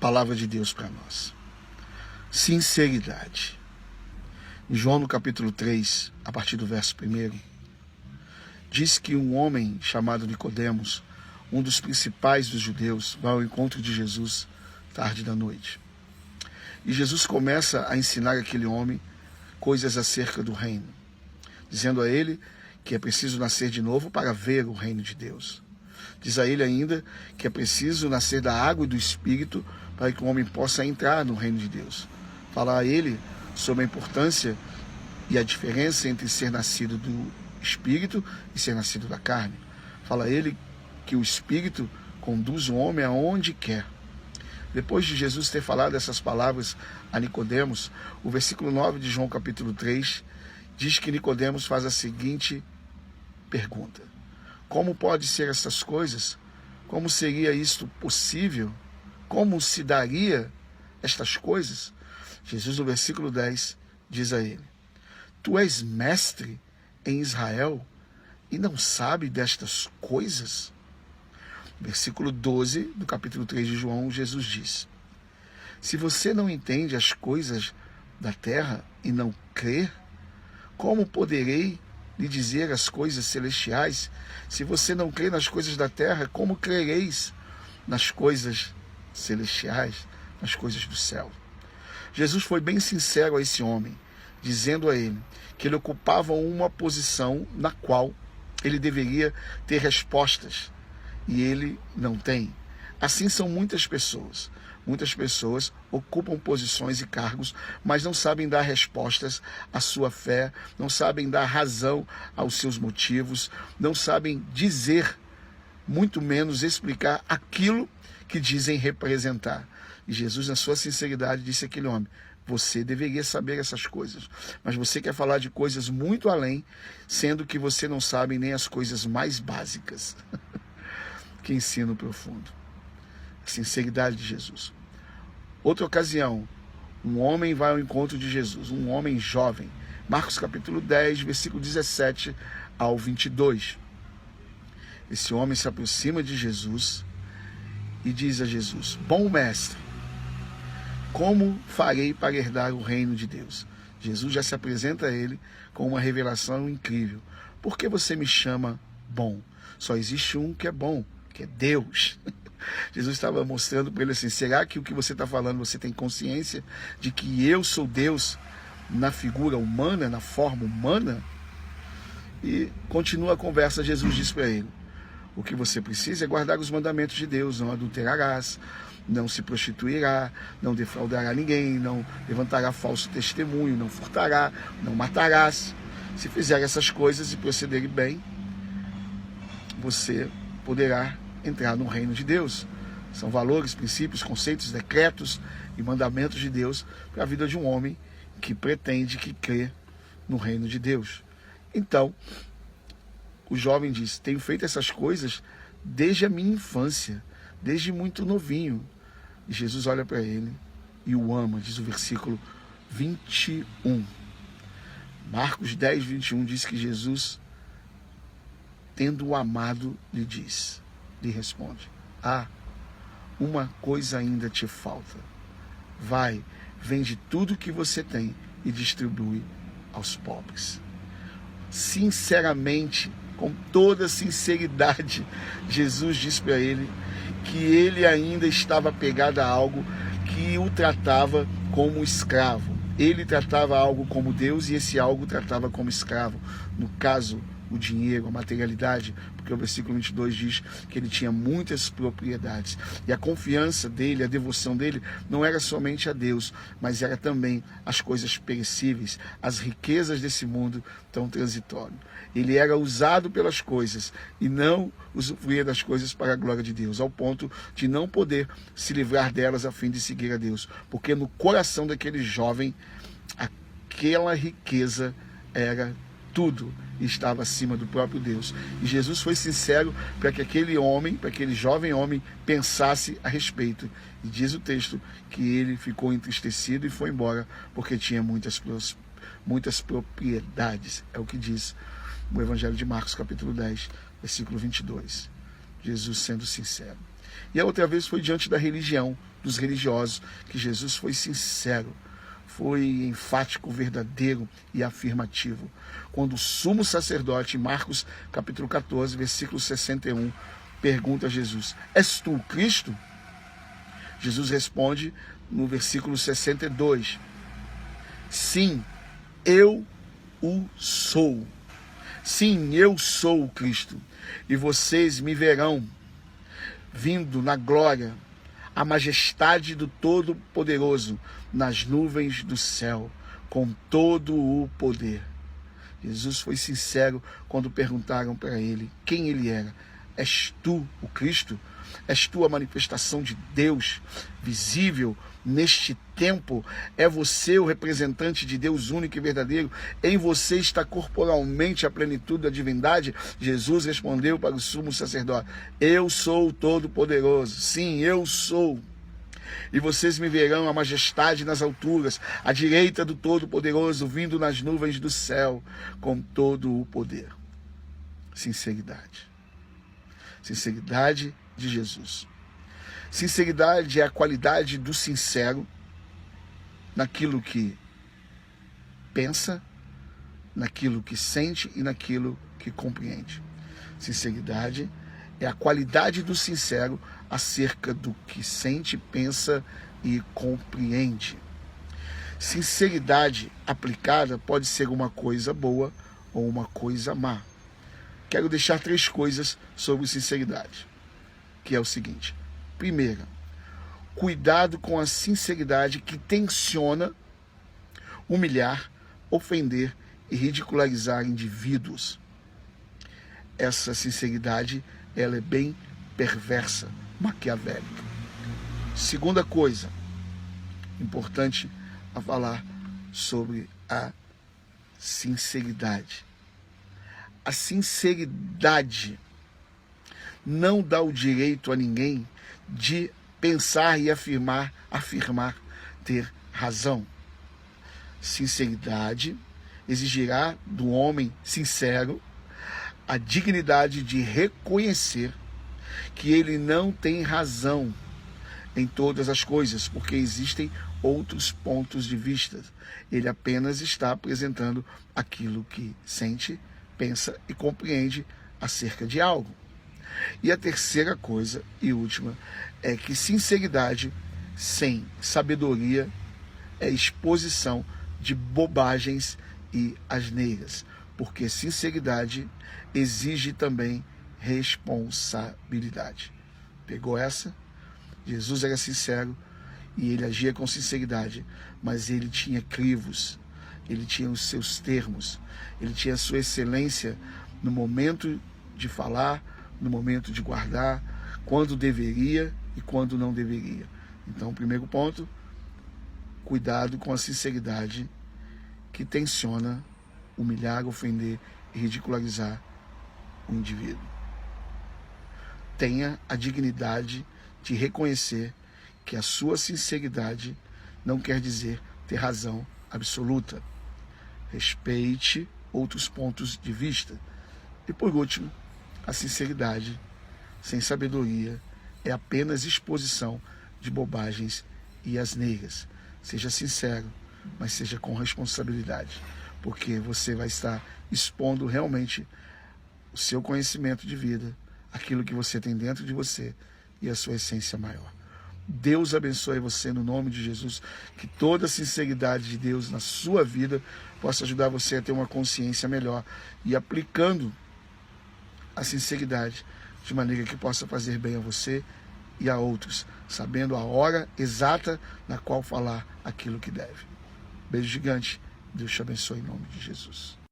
Palavra de Deus para nós. Sinceridade. Em João, no capítulo 3, a partir do verso 1, diz que um homem chamado Nicodemos, um dos principais dos judeus, vai ao encontro de Jesus tarde da noite. E Jesus começa a ensinar aquele homem coisas acerca do reino, dizendo a ele que é preciso nascer de novo para ver o reino de Deus. Diz a ele ainda que é preciso nascer da água e do Espírito para que o homem possa entrar no reino de Deus. Fala a ele sobre a importância e a diferença entre ser nascido do Espírito e ser nascido da carne. Fala a ele que o Espírito conduz o homem aonde quer. Depois de Jesus ter falado essas palavras a Nicodemos, o versículo 9 de João capítulo 3 diz que Nicodemos faz a seguinte pergunta: como pode ser essas coisas? Como seria isto possível? Como se daria estas coisas? Jesus, no versículo 10, diz a ele: tu és mestre em Israel e não sabe destas coisas? Versículo 12 do capítulo 3 de João, Jesus diz: se você não entende as coisas da terra e não crer, como poderei lhe dizer as coisas celestiais? Se você não crê nas coisas da terra, como crereis nas coisas celestiais, nas coisas do céu? Jesus foi bem sincero a esse homem, dizendo a ele que ele ocupava uma posição na qual ele deveria ter respostas, e ele não tem. Assim são muitas pessoas. Muitas pessoas ocupam posições e cargos, mas não sabem dar respostas à sua fé, não sabem dar razão aos seus motivos, não sabem dizer, muito menos explicar aquilo que dizem representar. E Jesus, na sua sinceridade, disse àquele homem: você deveria saber essas coisas, mas você quer falar de coisas muito além, sendo que você não sabe nem as coisas mais básicas. Que ensino profundo. A sinceridade de Jesus. Outra ocasião, um homem vai ao encontro de Jesus, um homem jovem. Marcos capítulo 10, versículo 17 ao 22. Esse homem se aproxima de Jesus e diz a Jesus: bom mestre, como farei para herdar o reino de Deus? Jesus já se apresenta a ele com uma revelação incrível. Por que você me chama bom? Só existe um que é bom, que é Deus. Jesus estava mostrando para ele assim: será que o que você está falando, você tem consciência de que eu sou Deus na figura humana, na forma humana? E continua a conversa. Jesus diz para ele: o que você precisa é guardar os mandamentos de Deus. Não adulterarás, não se prostituirá, não defraudará ninguém, não levantará falso testemunho, não furtará, não matarás. Se fizer essas coisas e proceder bem, você poderá entrar no reino de Deus. São valores, princípios, conceitos, decretos e mandamentos de Deus para a vida de um homem que pretende, que crê no reino de Deus. Então, o jovem diz: tenho feito essas coisas desde a minha infância, desde muito novinho. E Jesus olha para ele e o ama, diz o versículo 21. Marcos 10, 21 diz que Jesus, tendo-o amado, lhe responde: uma coisa ainda te falta. Vai, vende tudo que você tem e distribui aos pobres. Sinceramente, com toda sinceridade, Jesus diz para ele que ele ainda estava apegado a algo que o tratava como escravo. Ele tratava algo como Deus e esse algo tratava como escravo. No caso, o dinheiro, a materialidade, porque o versículo 22 diz que ele tinha muitas propriedades. E a confiança dele, a devoção dele, não era somente a Deus, mas era também as coisas perecíveis, as riquezas desse mundo tão transitório. Ele era usado pelas coisas e não usufruía das coisas para a glória de Deus, ao ponto de não poder se livrar delas a fim de seguir a Deus. Porque no coração daquele jovem, aquela riqueza era tudo, estava acima do próprio Deus. E Jesus foi sincero para que aquele homem, para aquele jovem homem, pensasse a respeito. E diz o texto que ele ficou entristecido e foi embora, porque tinha muitas propriedades. É o que diz o Evangelho de Marcos, capítulo 10, versículo 22. Jesus sendo sincero. E a outra vez foi diante da religião, dos religiosos, que Jesus foi sincero, foi enfático, verdadeiro e afirmativo. Quando o sumo sacerdote, em Marcos capítulo 14, versículo 61, pergunta a Jesus: és tu o Cristo? Jesus responde no versículo 62: sim, eu o sou. Sim, eu sou o Cristo. E vocês me verão vindo na glória, a majestade do Todo-Poderoso, nas nuvens do céu, com todo o poder. Jesus foi sincero quando perguntaram para ele quem ele era. És tu o Cristo? És tu a manifestação de Deus visível neste tempo? É você o representante de Deus único e verdadeiro? Em você está corporalmente a plenitude da divindade? Jesus respondeu para o sumo sacerdote: eu sou o Todo-Poderoso. Sim, eu sou. E vocês me verão a majestade nas alturas, à direita do Todo-Poderoso, vindo nas nuvens do céu, com todo o poder. Sinceridade. Sinceridade de Jesus. Sinceridade é a qualidade do sincero naquilo que pensa, naquilo que sente e naquilo que compreende. Sinceridade é a qualidade do sincero acerca do que sente, pensa e compreende. Sinceridade aplicada pode ser uma coisa boa ou uma coisa má. Quero deixar 3 coisas sobre sinceridade, que é o seguinte. Primeira, cuidado com a sinceridade que tenciona humilhar, ofender e ridicularizar indivíduos. Essa sinceridade, ela é bem perversa, maquiavélica. Segunda coisa importante a falar sobre a sinceridade. A sinceridade não dá o direito a ninguém de pensar e afirmar ter razão. Sinceridade exigirá do homem sincero a dignidade de reconhecer que ele não tem razão em todas as coisas, porque existem outros pontos de vista. Ele apenas está apresentando aquilo que sente, pensa e compreende acerca de algo. E a terceira coisa e última é que sinceridade sem sabedoria é exposição de bobagens e asneiras, porque sinceridade exige também responsabilidade. Pegou essa? Jesus era sincero e ele agia com sinceridade, mas ele tinha crivos, ele tinha os seus termos, ele tinha a sua excelência no momento de falar, no momento de guardar, quando deveria e quando não deveria. Então, primeiro ponto, cuidado com a sinceridade que tenciona humilhar, ofender e ridicularizar o indivíduo. Tenha a dignidade de reconhecer que a sua sinceridade não quer dizer ter razão absoluta. Respeite outros pontos de vista. E por último, a sinceridade sem sabedoria é apenas exposição de bobagens e asneiras. Seja sincero, mas seja com responsabilidade, porque você vai estar expondo realmente o seu conhecimento de vida, aquilo que você tem dentro de você e a sua essência maior. Deus abençoe você no nome de Jesus, que toda a sinceridade de Deus na sua vida possa ajudar você a ter uma consciência melhor e aplicando a sinceridade de maneira que possa fazer bem a você e a outros, sabendo a hora exata na qual falar aquilo que deve. Beijo gigante, Deus te abençoe em nome de Jesus.